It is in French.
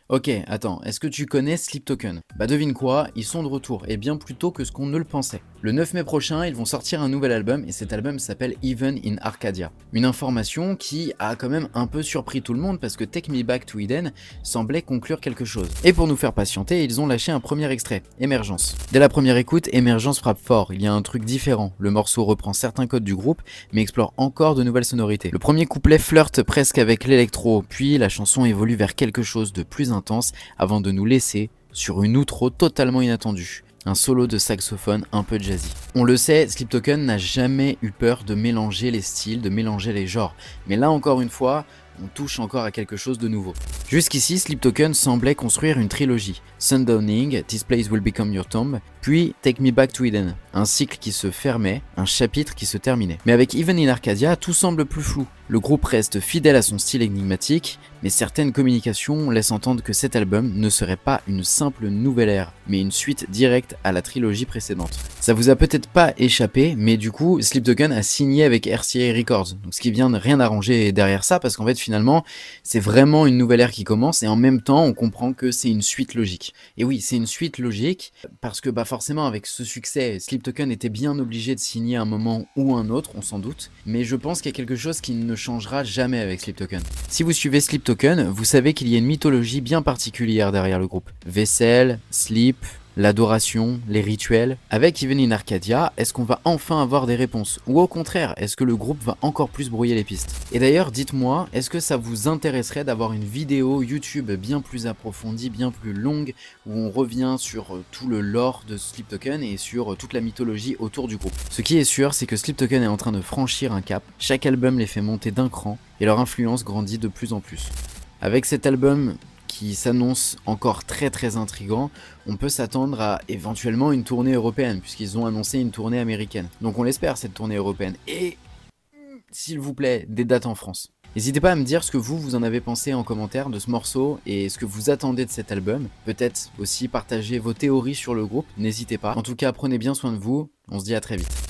Ok, attends, est-ce que tu connais Sleep Token? Bah devine quoi, ils sont de retour, et bien plus tôt que ce qu'on ne le pensait. Le 9 mai prochain, ils vont sortir un nouvel album, et cet album s'appelle Even in Arcadia. Une information qui a quand même un peu surpris tout le monde, parce que Take Me Back to Eden semblait conclure quelque chose. Et pour nous faire patienter, ils ont lâché un premier extrait, Émergence. Dès la première écoute, Émergence frappe fort, il y a un truc différent. Le morceau reprend certains codes du groupe, mais explore encore de nouvelles sonorités. Le premier couplet flirte presque avec l'électro, puis la chanson évolue vers quelque chose de plus intense avant de nous laisser sur une outro totalement inattendue. Un solo de saxophone un peu jazzy. On le sait, Sleep Token n'a jamais eu peur de mélanger les styles, de mélanger les genres. Mais là encore une fois, on touche encore à quelque chose de nouveau. Jusqu'ici, Sleep Token semblait construire une trilogie. Sundowning, This Place Will Become Your Tomb, puis Take Me Back to Eden. Un cycle qui se fermait, un chapitre qui se terminait. Mais avec Even in Arcadia, tout semble plus flou. Le groupe reste fidèle à son style énigmatique, mais certaines communications laissent entendre que cet album ne serait pas une simple nouvelle ère, mais une suite directe à la trilogie précédente. Ça vous a peut-être pas échappé, mais du coup, Sleep Token a signé avec RCA Records, donc ce qui vient de rien arranger derrière ça, parce qu'en fait finalement, c'est vraiment une nouvelle ère qui commence, et en même temps, on comprend que c'est une suite logique. Et oui, c'est une suite logique, parce que forcément avec ce succès, Sleep Token était bien obligé de signer à un moment ou un autre, on s'en doute, mais je pense qu'il y a quelque chose qui ne changera jamais avec Sleep Token. Si vous suivez Sleep Token, vous savez qu'il y a une mythologie bien particulière derrière le groupe. Vaisselle, sleep, l'adoration, les rituels. Avec Even in Arcadia, est-ce qu'on va enfin avoir des réponses? Ou au contraire, est-ce que le groupe va encore plus brouiller les pistes? Et d'ailleurs, dites-moi, est-ce que ça vous intéresserait d'avoir une vidéo YouTube bien plus approfondie, bien plus longue, où on revient sur tout le lore de Sleep Token et sur toute la mythologie autour du groupe? Ce qui est sûr, c'est que Sleep Token est en train de franchir un cap. Chaque album les fait monter d'un cran et leur influence grandit de plus en plus. Avec cet album qui s'annonce encore très intriguant, on peut s'attendre à éventuellement une tournée européenne, puisqu'ils ont annoncé une tournée américaine. Donc on l'espère, cette tournée européenne. Et, s'il vous plaît, des dates en France. N'hésitez pas à me dire ce que vous en avez pensé en commentaire de ce morceau et ce que vous attendez de cet album. Peut-être aussi partager vos théories sur le groupe, n'hésitez pas. En tout cas, prenez bien soin de vous, on se dit à très vite.